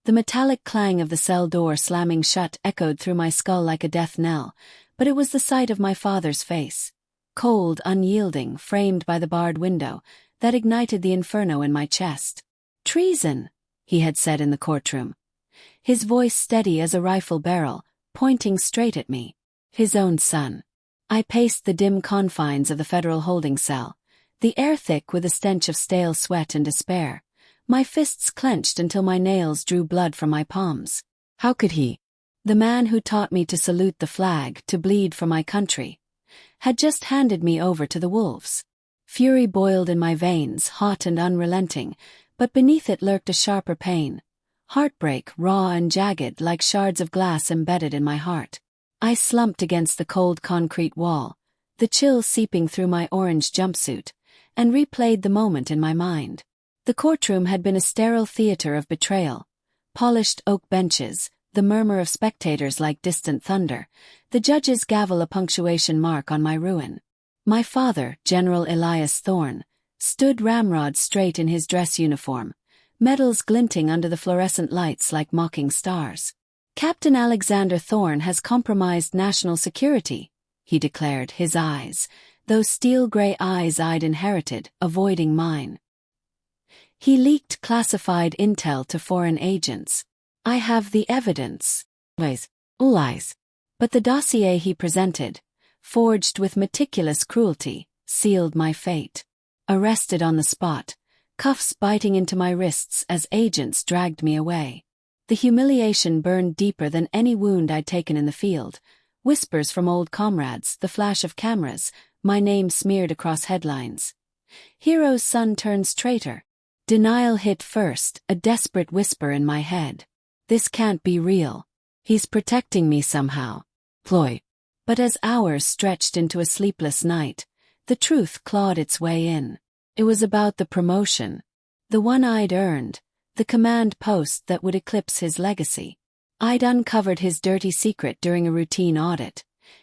The metallic clang of the cell door slamming shut echoed through my skull like a death knell, but it was the sight of my father's face, cold, unyielding, framed by the barred window, that ignited the inferno in my chest. "Treason," he had said in the courtroom. His voice steady as a rifle barrel, pointing straight at me. His own son. I paced the dim confines of the federal holding cell, the air thick with a stench of stale sweat and despair, my fists clenched until my nails drew blood from my palms. How could he? The man who taught me to salute the flag, to bleed for my country, had just handed me over to the wolves. Fury boiled in my veins, hot and unrelenting, but beneath it lurked a sharper pain. Heartbreak, raw and jagged like shards of glass embedded in my heart. I slumped against the cold concrete wall, the chill seeping through my orange jumpsuit, and replayed the moment in my mind. The courtroom had been a sterile theater of betrayal. Polished oak benches, the murmur of spectators like distant thunder, the judge's gavel a punctuation mark on my ruin. My father, General Elias Thorne, stood ramrod straight in his dress uniform, medals glinting under the fluorescent lights like mocking stars. "Captain Alexander Thorne has compromised national security," he declared, his eyes, those steel-gray eyes I'd inherited, avoiding mine. "He leaked classified intel to foreign agents. I have the evidence." Lies. But the dossier he presented, forged with meticulous cruelty, sealed my fate. Arrested on the spot, cuffs biting into my wrists as agents dragged me away. The humiliation burned deeper than any wound I'd taken in the field. Whispers from old comrades, the flash of cameras, my name smeared across headlines. "Hero's son turns traitor." Denial hit first, a desperate whisper in my head. This can't be real. He's protecting me somehow. Ploy. But as hours stretched into a sleepless night, the truth clawed its way in. It was about the promotion. The one I'd earned, the command post that would eclipse his legacy. I'd uncovered his dirty secret during a routine audit.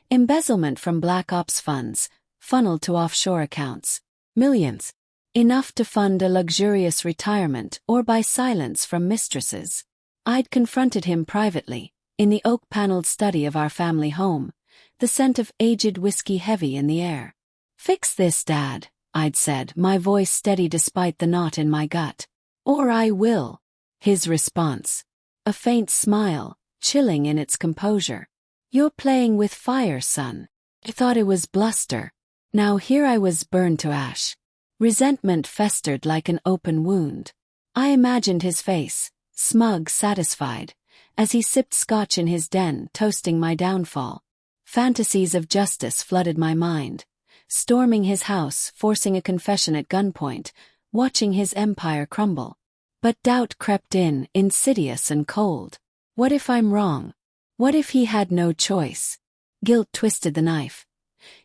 Embezzlement from black ops funds, funneled to offshore accounts. Millions. Enough to fund a luxurious retirement or buy silence from mistresses. I'd confronted him privately, in the oak-paneled study of our family home, the scent of aged whiskey heavy in the air. "Fix this, Dad," I'd said, my voice steady despite the knot in my gut. "Or I will." His response. A faint smile, chilling in its composure. "You're playing with fire, son." I thought it was bluster. Now here I was burned to ash. Resentment festered like an open wound. I imagined his face, smug, satisfied, as he sipped scotch in his den, toasting my downfall. Fantasies of justice flooded my mind. Storming his house, forcing a confession at gunpoint, watching his empire crumble. But doubt crept in, insidious and cold. What if I'm wrong? What if he had no choice? Guilt twisted the knife.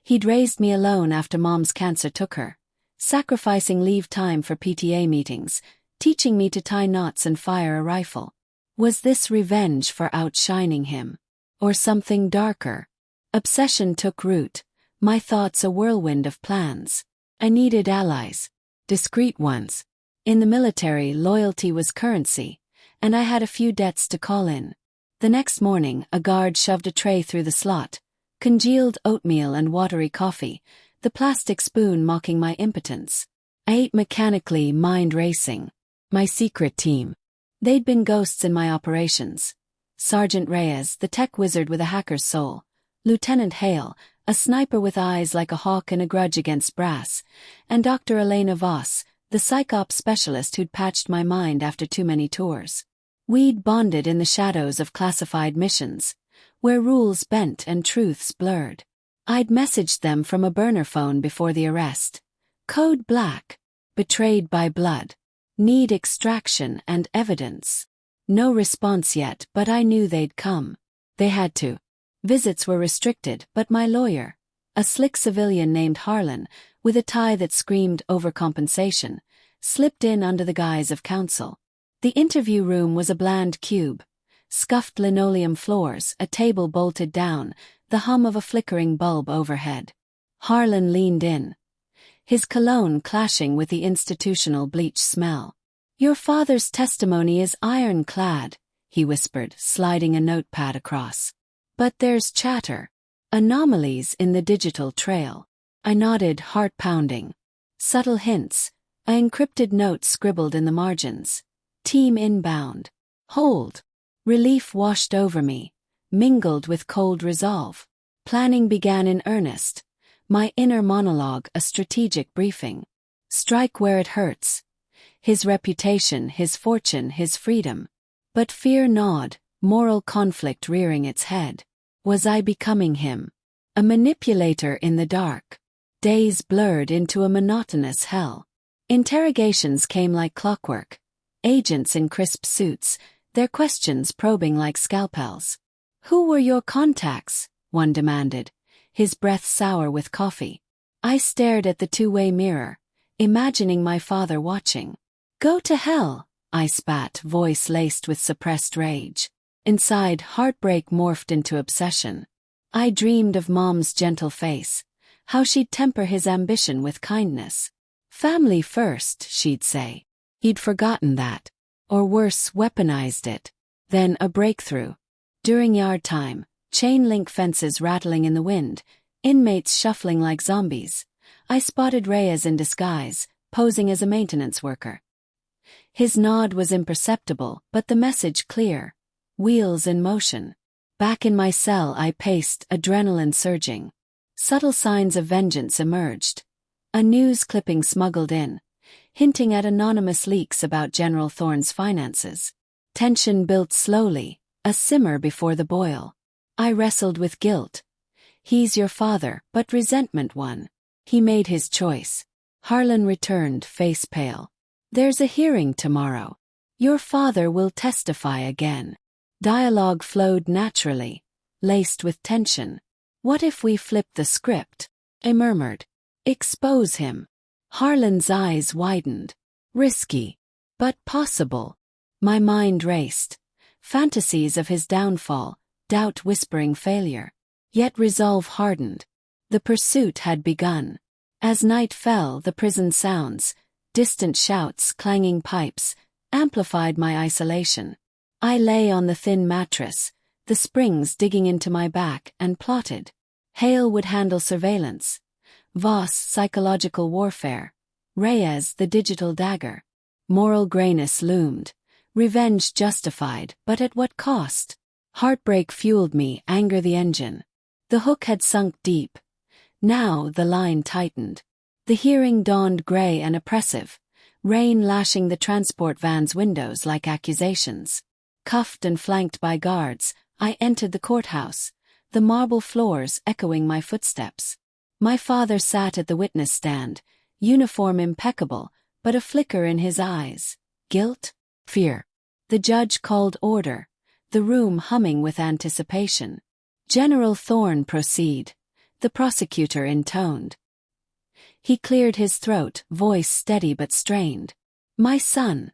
He'd raised me alone after Mom's cancer took her, sacrificing leave time for PTA meetings, teaching me to tie knots and fire a rifle. Was this revenge for outshining him? Or something darker? Obsession took root, my thoughts a whirlwind of plans. I needed allies. Discreet ones. In the military, loyalty was currency, and I had a few debts to call in. The next morning, a guard shoved a tray through the slot, congealed oatmeal and watery coffee, the plastic spoon mocking my impotence. I ate mechanically, mind racing. My secret team. They'd been ghosts in my operations. Sergeant Reyes, the tech wizard with a hacker's soul. Lieutenant Hale, a sniper with eyes like a hawk and a grudge against brass. And Dr. Elena Voss, the psych-ops specialist who'd patched my mind after too many tours. We'd bonded in the shadows of classified missions, where rules bent and truths blurred. I'd messaged them from a burner phone before the arrest. Code Black. Betrayed by blood. Need extraction and evidence. No response yet, but I knew they'd come. They had to. Visits were restricted, but my lawyer, a slick civilian named Harlan, with a tie that screamed overcompensation, slipped in under the guise of counsel. The interview room was a bland cube. Scuffed linoleum floors, a table bolted down, the hum of a flickering bulb overhead. Harlan leaned in, his cologne clashing with the institutional bleach smell. "Your father's testimony is ironclad," he whispered, sliding a notepad across. But there's chatter. Anomalies in the digital trail. I nodded, heart pounding. Subtle hints. A encrypted note scribbled in the margins. Team inbound. Hold. Relief washed over me, mingled with cold resolve. Planning began in earnest. My inner monologue a strategic briefing. Strike where it hurts. His reputation, his fortune, his freedom. But fear gnawed, moral conflict rearing its head. Was I becoming him? A manipulator in the dark. Days blurred into a monotonous hell. Interrogations came like clockwork. Agents in crisp suits, their questions probing like scalpels. Who were your contacts? One demanded, his breath sour with coffee. I stared at the two-way mirror, imagining my father watching. Go to hell, I spat, voice laced with suppressed rage. Inside, heartbreak morphed into obsession. I dreamed of Mom's gentle face, how she'd temper his ambition with kindness. Family first, she'd say. He'd forgotten that. Or worse, weaponized it. Then a breakthrough. During yard time, chain-link fences rattling in the wind, inmates shuffling like zombies. I spotted Reyes in disguise, posing as a maintenance worker. His nod was imperceptible, but the message clear. Wheels in motion. Back in my cell I paced, adrenaline surging. Subtle signs of vengeance emerged. A news clipping smuggled in, hinting at anonymous leaks about General Thorne's finances. Tension built slowly, a simmer before the boil. I wrestled with guilt. He's your father, but resentment won. He made his choice. Harlan returned, face pale. There's a hearing tomorrow. Your father will testify again. Dialogue flowed naturally, laced with tension. What if we flip the script? I murmured. Expose him. Harlan's eyes widened. Risky, but possible. My mind raced. Fantasies of his downfall, doubt whispering failure. Yet resolve hardened. The pursuit had begun. As night fell, the prison sounds, distant shouts, clanging pipes, amplified my isolation. I lay on the thin mattress, the springs digging into my back, and plotted. Hale would handle surveillance. Voss, psychological warfare. Reyes, the digital dagger. Moral grayness loomed. Revenge justified, but at what cost? Heartbreak fueled me, anger the engine. The hook had sunk deep. Now the line tightened. The hearing dawned gray and oppressive, rain lashing the transport van's windows like accusations. Cuffed and flanked by guards, I entered the courthouse, the marble floors echoing my footsteps. My father sat at the witness stand, uniform impeccable, but a flicker in his eyes. Guilt? Fear. The judge called order, the room humming with anticipation. General Thorne, proceed, the prosecutor intoned. He cleared his throat, voice steady but strained. My son.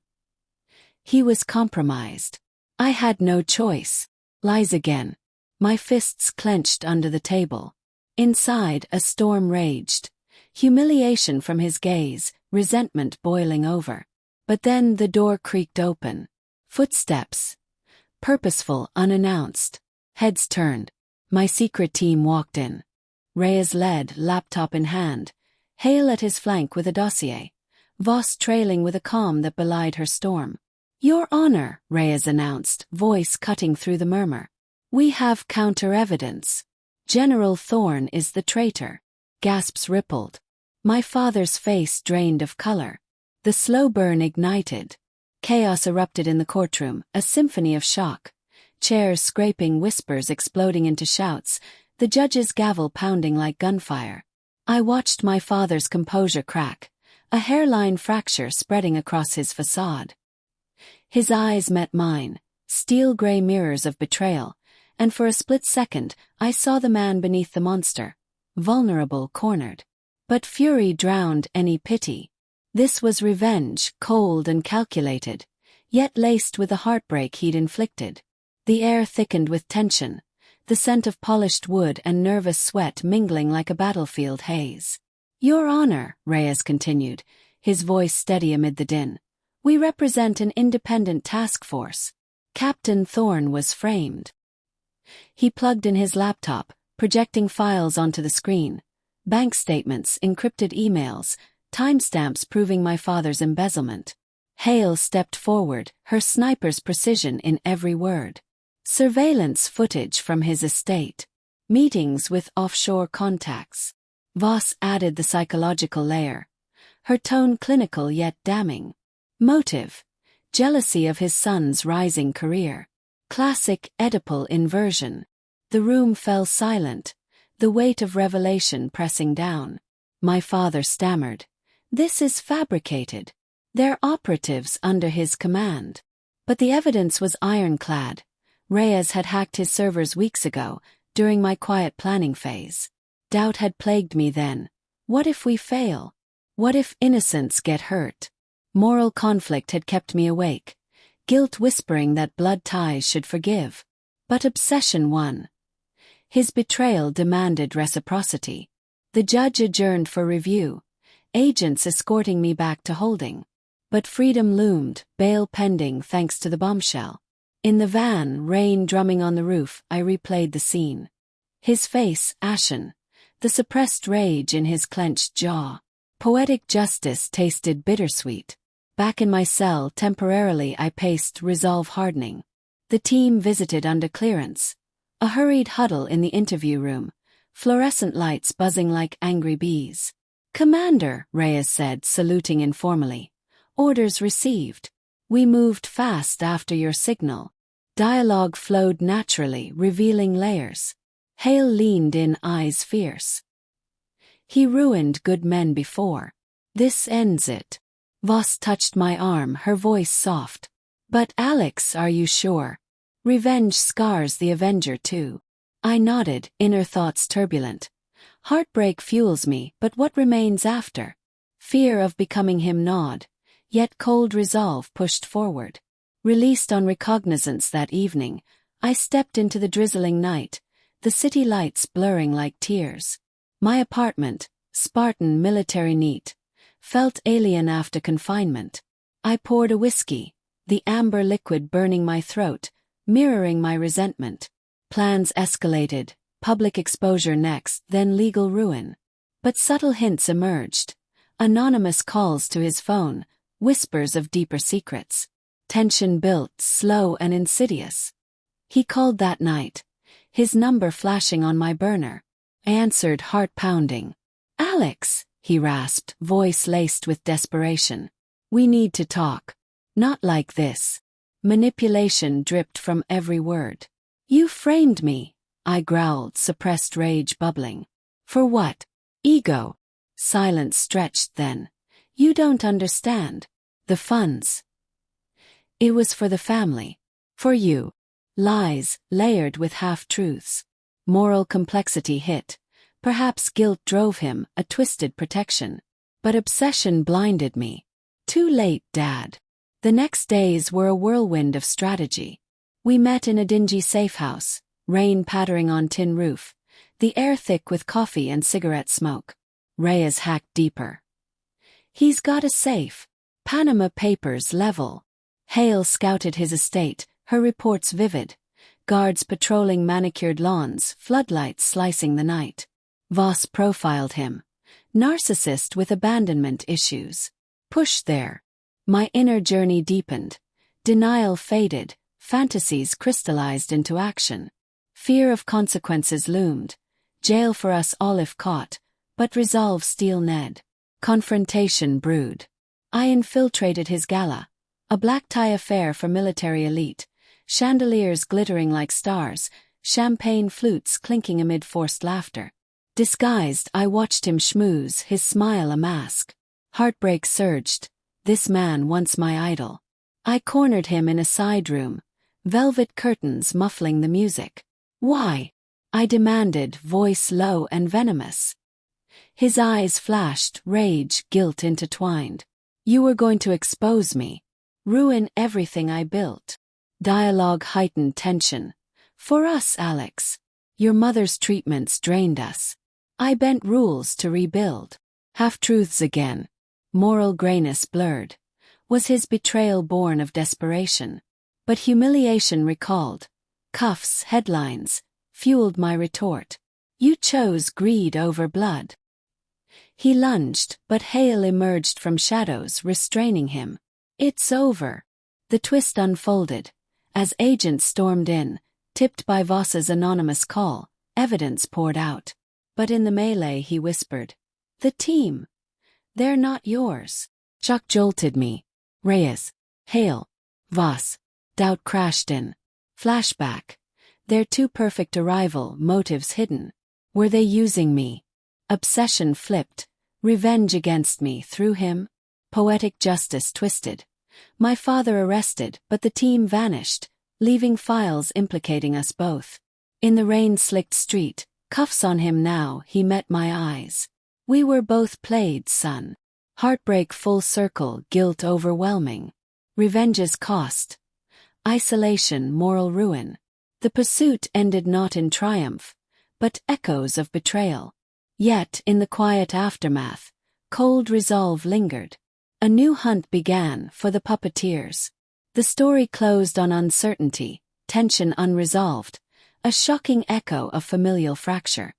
He was compromised. I had no choice. Lies again. My fists clenched under the table. Inside, a storm raged. Humiliation from his gaze, resentment boiling over. But then the door creaked open. Footsteps. Purposeful, unannounced. Heads turned. My secret team walked in. Reyes led, laptop in hand. Hale at his flank with a dossier. Voss trailing with a calm that belied her storm. Your Honor, Reyes announced, voice cutting through the murmur. We have counter-evidence. General Thorne is the traitor. Gasps rippled. My father's face drained of color. The slow burn ignited. Chaos erupted in the courtroom, a symphony of shock. Chairs scraping, whispers exploding into shouts, the judge's gavel pounding like gunfire. I watched my father's composure crack, a hairline fracture spreading across his facade. His eyes met mine, steel-gray mirrors of betrayal, and for a split second I saw the man beneath the monster, vulnerable, cornered. But fury drowned any pity. This was revenge, cold and calculated, yet laced with the heartbreak he'd inflicted. The air thickened with tension, the scent of polished wood and nervous sweat mingling like a battlefield haze. Your Honor, Reyes continued, his voice steady amid the din. We represent an independent task force. Captain Thorne was framed. He plugged in his laptop, projecting files onto the screen. Bank statements, encrypted emails, timestamps proving my father's embezzlement. Hale stepped forward, her sniper's precision in every word. Surveillance footage from his estate. Meetings with offshore contacts. Voss added the psychological layer. Her tone clinical yet damning. Motive: jealousy of his son's rising career. Classic Oedipal inversion. The room fell silent, the weight of revelation pressing down. My father stammered. "This is fabricated. They're operatives under his command." But the evidence was ironclad. Reyes had hacked his servers weeks ago, during my quiet planning phase. Doubt had plagued me then. What if we fail? What if innocents get hurt? Moral conflict had kept me awake. Guilt whispering that blood ties should forgive. But obsession won. His betrayal demanded reciprocity. The judge adjourned for review, agents escorting me back to holding. But freedom loomed, bail pending thanks to the bombshell. In the van, rain drumming on the roof, I replayed the scene. His face ashen, the suppressed rage in his clenched jaw. Poetic justice tasted bittersweet. Back in my cell, temporarily I paced, resolve hardening. The team visited under clearance. A hurried huddle in the interview room, fluorescent lights buzzing like angry bees. "Commander," Reyes said, saluting informally. "Orders received. We moved fast after your signal." Dialogue flowed naturally, revealing layers. Hale leaned in, eyes fierce. "He ruined good men before. This ends it." Voss touched my arm, her voice soft. "But Alex, are you sure? Revenge scars the Avenger too." I nodded, inner thoughts turbulent. Heartbreak fuels me, but what remains after? Fear of becoming him gnawed, yet cold resolve pushed forward. Released on recognizance that evening, I stepped into the drizzling night, the city lights blurring like tears. My apartment, Spartan military neat, felt alien after confinement. I poured a whiskey, the amber liquid burning my throat, mirroring my resentment. Plans escalated, public exposure next, then legal ruin. But subtle hints emerged. Anonymous calls to his phone, whispers of deeper secrets. Tension built, slow and insidious. He called that night, his number flashing on my burner. I answered, heart pounding. "Alex," he rasped, voice laced with desperation. "We need to talk. Not like this." Manipulation dripped from every word. "You framed me," I growled, suppressed rage bubbling. "For what?" "Ego." Silence stretched then. "You don't understand. The funds. It was for the family. For you." Lies, layered with half-truths. Moral complexity hit. Perhaps guilt drove him, a twisted protection. But obsession blinded me. Too late, Dad. The next days were a whirlwind of strategy. We met in a dingy safe house, rain pattering on tin roof, the air thick with coffee and cigarette smoke. Reyes hacked deeper. "He's got a safe. Panama Papers level." Hale scouted his estate, her reports vivid. Guards patrolling manicured lawns, floodlights slicing the night. Voss profiled him. Narcissist with abandonment issues. Push there. My inner journey deepened. Denial faded, fantasies crystallized into action. Fear of consequences loomed. Jail for us all if caught, but resolve steel Ned. Confrontation brewed. I infiltrated his gala. A black tie affair for military elite. Chandeliers glittering like stars, champagne flutes clinking amid forced laughter. Disguised, I watched him schmooze, his smile a mask. Heartbreak surged. This man once my idol. I cornered him in a side room, velvet curtains muffling the music. "Why?" I demanded, voice low and venomous. His eyes flashed, rage, guilt intertwined. "You were going to expose me. Ruin everything I built." Dialogue heightened tension. "For us, Alex. Your mother's treatments drained us. I bent rules to rebuild." Half-truths again. Moral grayness blurred. Was his betrayal born of desperation? But humiliation recalled. Cuffs, headlines, fueled my retort. You chose greed over blood. He lunged, but Hale emerged from shadows, restraining him. It's over. The twist unfolded. As agents stormed in, tipped by Voss's anonymous call, evidence poured out. But in the melee he whispered, "The team. They're not yours." Shock jolted me. Reyes, Hale, Voss. Doubt crashed in. Flashback. Their too perfect arrival, motives hidden. Were they using me? Obsession flipped. Revenge against me through him? Poetic justice twisted. My father arrested, but the team vanished, leaving files implicating us both. In the rain-slicked street, cuffs on him now, he met my eyes. We were both played, son. Heartbreak full circle, guilt overwhelming. Revenge's cost. Isolation, moral ruin. The pursuit ended not in triumph, but echoes of betrayal. Yet, in the quiet aftermath, cold resolve lingered. A new hunt began for the puppeteers. The story closed on uncertainty, tension unresolved, a shocking echo of familial fracture.